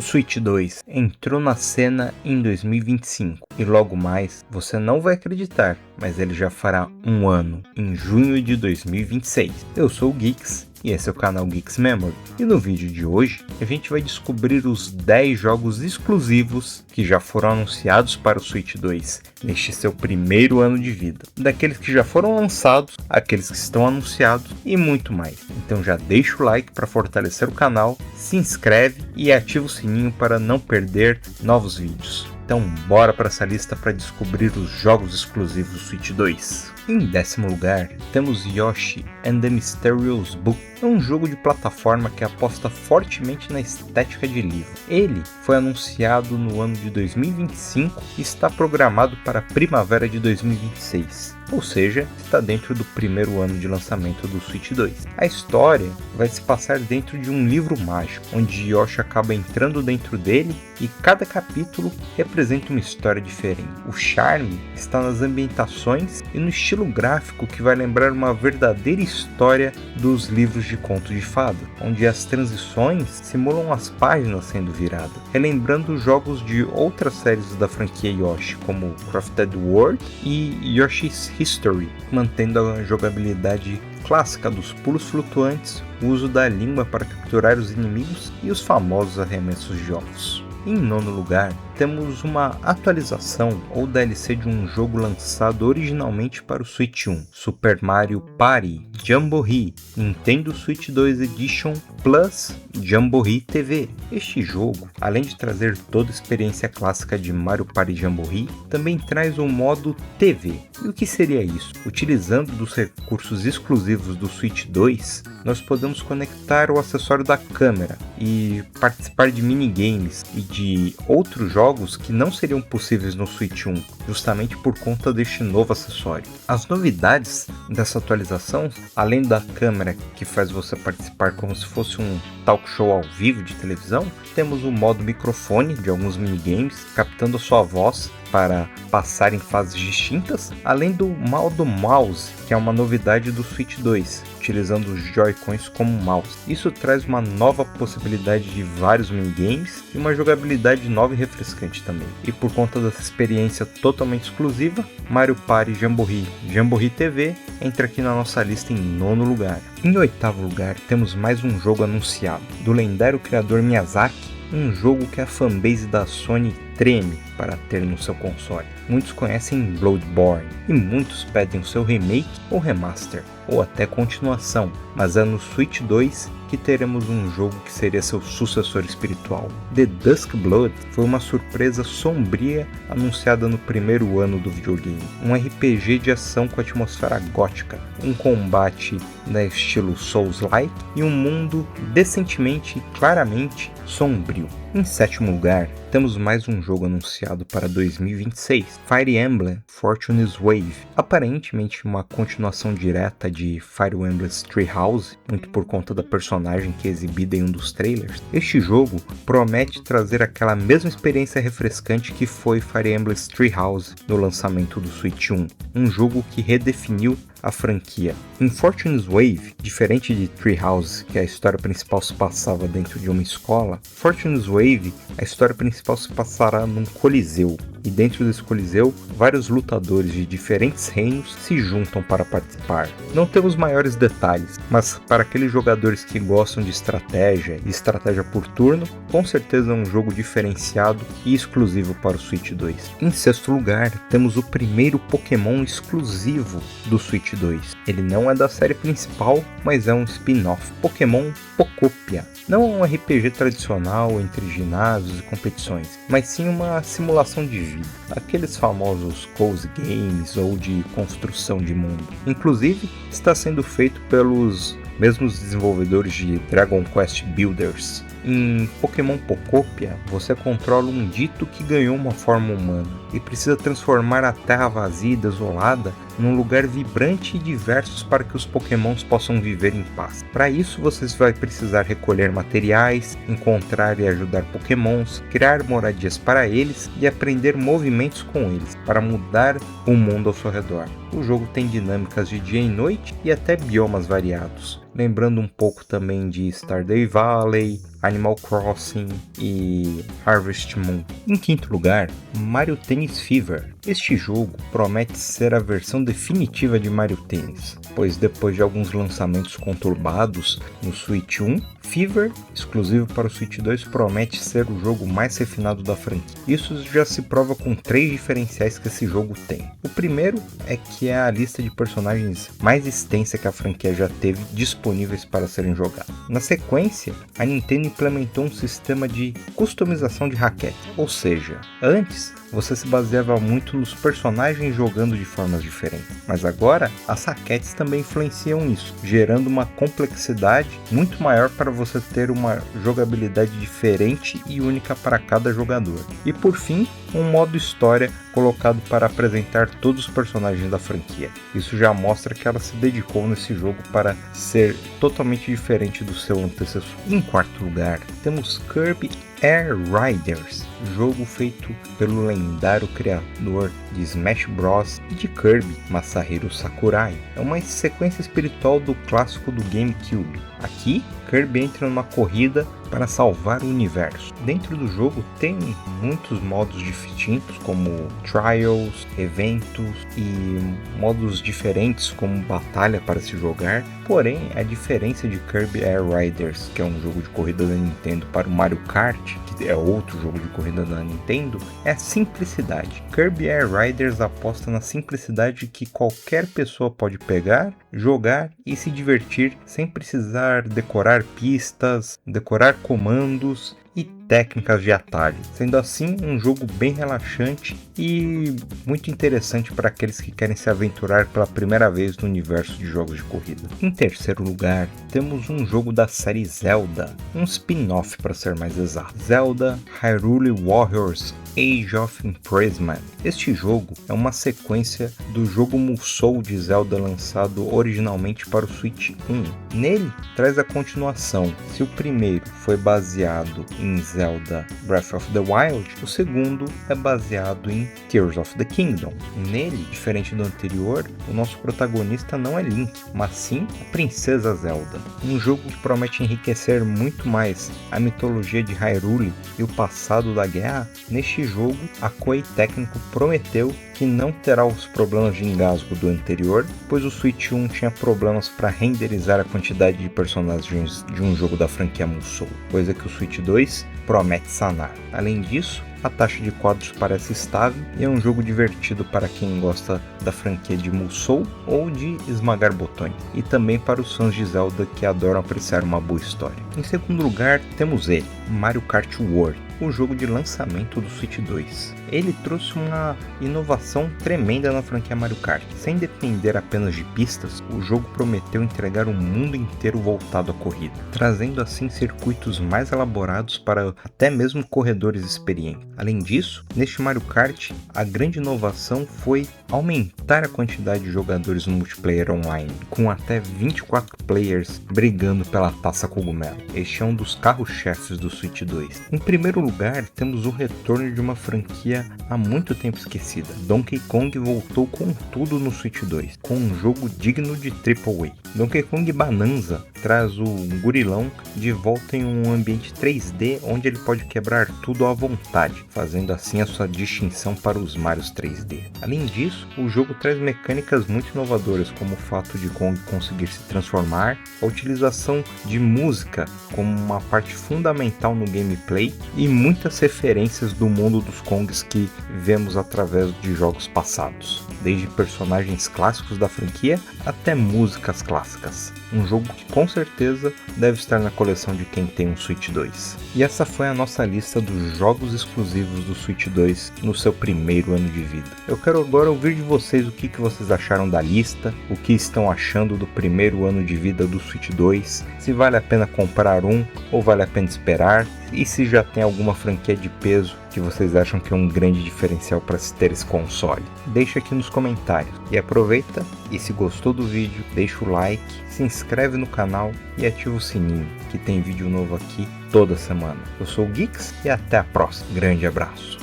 Switch 2 entrou na cena em 2025 e logo mais, você não vai acreditar, mas ele já fará um ano, em junho de 2026. Eu sou o Geeks e esse é o canal Geeks Memory. E no vídeo de hoje, a gente vai descobrir os 10 jogos exclusivos que já foram anunciados para o Switch 2 neste seu primeiro ano de vida. Daqueles que já foram lançados, aqueles que estão anunciados e muito mais. Então já deixa o like para fortalecer o canal, se inscreve e ativa o sininho para não perder novos vídeos. Então bora para essa lista para descobrir os jogos exclusivos do Switch 2. Em 10º lugar, temos Yoshi and the Mysterious Book. É um jogo de plataforma que aposta fortemente na estética de livro. Ele foi anunciado no ano de 2025 e está programado para a primavera de 2026. Ou seja, está dentro do primeiro ano de lançamento do Switch 2. A história vai se passar dentro de um livro mágico, onde Yoshi acaba entrando dentro dele e cada capítulo representa uma história diferente. O charme está nas ambientações e no estilo gráfico que vai lembrar uma verdadeira história dos livros de conto de fada, onde as transições simulam as páginas sendo viradas, relembrando jogos de outras séries da franquia Yoshi, como Crafted World e Yoshi's History, mantendo a jogabilidade clássica dos pulos flutuantes, o uso da língua para capturar os inimigos e os famosos arremessos de ovos. Em 9º lugar, temos uma atualização ou DLC de um jogo lançado originalmente para o Switch 1, Super Mario Party Jamboree Nintendo Switch 2 Edition Plus Jamboree TV. Este jogo, além de trazer toda a experiência clássica de Mario Party Jamboree, também traz um modo TV. E o que seria isso? Utilizando dos recursos exclusivos do Switch 2, nós podemos conectar o acessório da câmera e participar de minigames e de outros jogos que não seriam possíveis no Switch 1, justamente por conta deste novo acessório. As novidades dessa atualização, além da câmera que faz você participar como se fosse um talk show ao vivo de televisão, temos o modo microfone de alguns minigames, captando a sua voz para passar em fases distintas, além do modo mouse, que é uma novidade do Switch 2, utilizando os Joy-Cons como mouse. Isso traz uma nova possibilidade de vários minigames e uma jogabilidade nova e refrescante também. E por conta dessa experiência totalmente exclusiva, Mario Party Jamboree TV entra aqui na nossa lista em 9º lugar. Em 8º lugar, temos mais um jogo anunciado, do lendário criador Miyazaki, um jogo que a fanbase da Sony treme para ter no seu console. Muitos conhecem Bloodborne e muitos pedem o seu remake ou remaster, ou até continuação, mas é no Switch 2 que teremos um jogo que seria seu sucessor espiritual. The Dusk Blood foi uma surpresa sombria anunciada no primeiro ano do videogame. Um RPG de ação com atmosfera gótica, um combate no estilo Souls-like e um mundo decentemente e claramente sombrio. Em 7º lugar, temos mais um jogo anunciado para 2026, Fire Emblem Fortune's Wave, aparentemente uma continuação direta de Fire Emblem's Treehouse, muito por conta da personagem que é exibida em um dos trailers. Este jogo promete trazer aquela mesma experiência refrescante que foi Fire Emblem's Treehouse no lançamento do Switch 1, um jogo que redefiniu a franquia. Em Fortune's Wave, diferente de Treehouse, que a história principal se passava dentro de uma escola, Fortune's Wave, a história principal se passará num coliseu, e dentro desse coliseu, vários lutadores de diferentes reinos se juntam para participar. Não temos maiores detalhes, mas para aqueles jogadores que gostam de estratégia e estratégia por turno, com certeza é um jogo diferenciado e exclusivo para o Switch 2. Em 6º lugar, temos o primeiro Pokémon exclusivo do Switch 2. Ele não é da série principal, mas é um spin-off, Pokémon Pocopia. Não é um RPG tradicional entre ginásios e competições, mas sim uma simulação de vida, aqueles famosos cozy games ou de construção de mundo. Inclusive, está sendo feito pelos mesmos desenvolvedores de Dragon Quest Builders. Em Pokémon Pocopia, você controla um dito que ganhou uma forma humana e precisa transformar a terra vazia e desolada num lugar vibrante e diverso para que os Pokémons possam viver em paz. Para isso, você vai precisar recolher materiais, encontrar e ajudar Pokémons, criar moradias para eles e aprender movimentos com eles para mudar o mundo ao seu redor. O jogo tem dinâmicas de dia e noite e até biomas variados. lembrando um pouco também de Stardew Valley, Animal Crossing e Harvest Moon. Em quinto lugar, Mario Tennis Fever. Este jogo promete ser a versão definitiva de Mario Tennis, pois depois de alguns lançamentos conturbados no Switch 1, Fever, exclusivo para o Switch 2, promete ser o jogo mais refinado da franquia. Isso já se prova com 3 diferenciais que esse jogo tem. O primeiro é que é a lista de personagens mais extensa que a franquia já teve disponíveis para serem jogados. Na sequência, a Nintendo implementou um sistema de customização de raquete, ou seja, antes você se baseava muito nos personagens jogando de formas diferentes, mas agora as raquetes também influenciam isso, gerando uma complexidade muito maior para você ter uma jogabilidade diferente e única para cada jogador. E por fim, um modo história colocado para apresentar todos os personagens da franquia. Isso já mostra que ela se dedicou nesse jogo para ser totalmente diferente do seu antecessor. Em quarto lugar, temos Kirby Air Riders, jogo feito pelo lendário criador de Smash Bros. E de Kirby, Masahiro Sakurai. É uma sequência espiritual do clássico do GameCube. Aqui, Kirby entra numa corrida para salvar o universo. Dentro do jogo tem muitos modos distintos, como trials, eventos e modos diferentes como batalha para se jogar. Porém, a diferença de Kirby Air Riders, que é um jogo de corrida da Nintendo, para o Mario Kart, que é outro jogo de corrida da Nintendo, é a simplicidade. Kirby Air Riders aposta na simplicidade que qualquer pessoa pode pegar, jogar e se divertir sem precisar decorar pistas, decorar comandos e técnicas de atalho, sendo assim um jogo bem relaxante e muito interessante para aqueles que querem se aventurar pela primeira vez no universo de jogos de corrida. Em terceiro lugar, temos um jogo da série Zelda, um spin-off para ser mais exato, Zelda Hyrule Warriors Age of Imprisonment. Este jogo é uma sequência do jogo Musou de Zelda lançado originalmente para o Switch 1. Nele, traz a continuação. Se o primeiro foi baseado em Zelda Breath of the Wild, o segundo é baseado em Tears of the Kingdom. Nele, diferente do anterior, o nosso protagonista não é Link, mas sim a Princesa Zelda. Um jogo que promete enriquecer muito mais a mitologia de Hyrule e o passado da guerra. Neste jogo, a Koei Tecmo prometeu que não terá os problemas de engasgo do anterior, pois o Switch 1 tinha problemas para renderizar a quantidade de personagens de um jogo da franquia Musou, coisa que o Switch 2 promete sanar. Além disso, a taxa de quadros parece estável e é um jogo divertido para quem gosta da franquia de Musou ou de esmagar botões, e também para os fãs de Zelda que adoram apreciar uma boa história. Em segundo lugar, temos ele, Mario Kart World, o jogo de lançamento do Switch 2. Ele trouxe uma inovação tremenda na franquia Mario Kart. Sem depender apenas de pistas, o jogo prometeu entregar um mundo inteiro voltado à corrida, trazendo assim circuitos mais elaborados para até mesmo corredores experientes. Além disso, neste Mario Kart, a grande inovação foi aumentar a quantidade de jogadores no multiplayer online, com até 24 players brigando pela taça cogumelo. Este é um dos carros-chefes do Switch 2. Em primeiro lugar, temos o retorno de uma franquia há muito tempo esquecida. Donkey Kong voltou com tudo no Switch 2, com um jogo digno de AAA. Donkey Kong Bonanza traz o gurilão de volta em um ambiente 3D onde ele pode quebrar tudo à vontade, fazendo assim a sua distinção para os Marios 3D. Além disso, o jogo traz mecânicas muito inovadoras, como o fato de Kong conseguir se transformar, a utilização de música como uma parte fundamental no gameplay e muitas referências do mundo dos Kongs que vemos através de jogos passados, desde personagens clássicos da franquia até músicas clássicas. Um jogo que com certeza deve estar na coleção de quem tem um Switch 2. E essa foi a nossa lista dos jogos exclusivos do Switch 2 no seu primeiro ano de vida. Eu quero agora ouvir de vocês o que vocês acharam da lista, o que estão achando do primeiro ano de vida do Switch 2, se vale a pena comprar um ou vale a pena esperar, e se já tem alguma franquia de peso que vocês acham que é um grande diferencial para se ter esse console. Deixa aqui nos comentários. E aproveita, e se gostou do vídeo, deixa o like, se inscreve no canal e ativa o sininho, que tem vídeo novo aqui toda semana. Eu sou o Geeks e até a próxima. Grande abraço.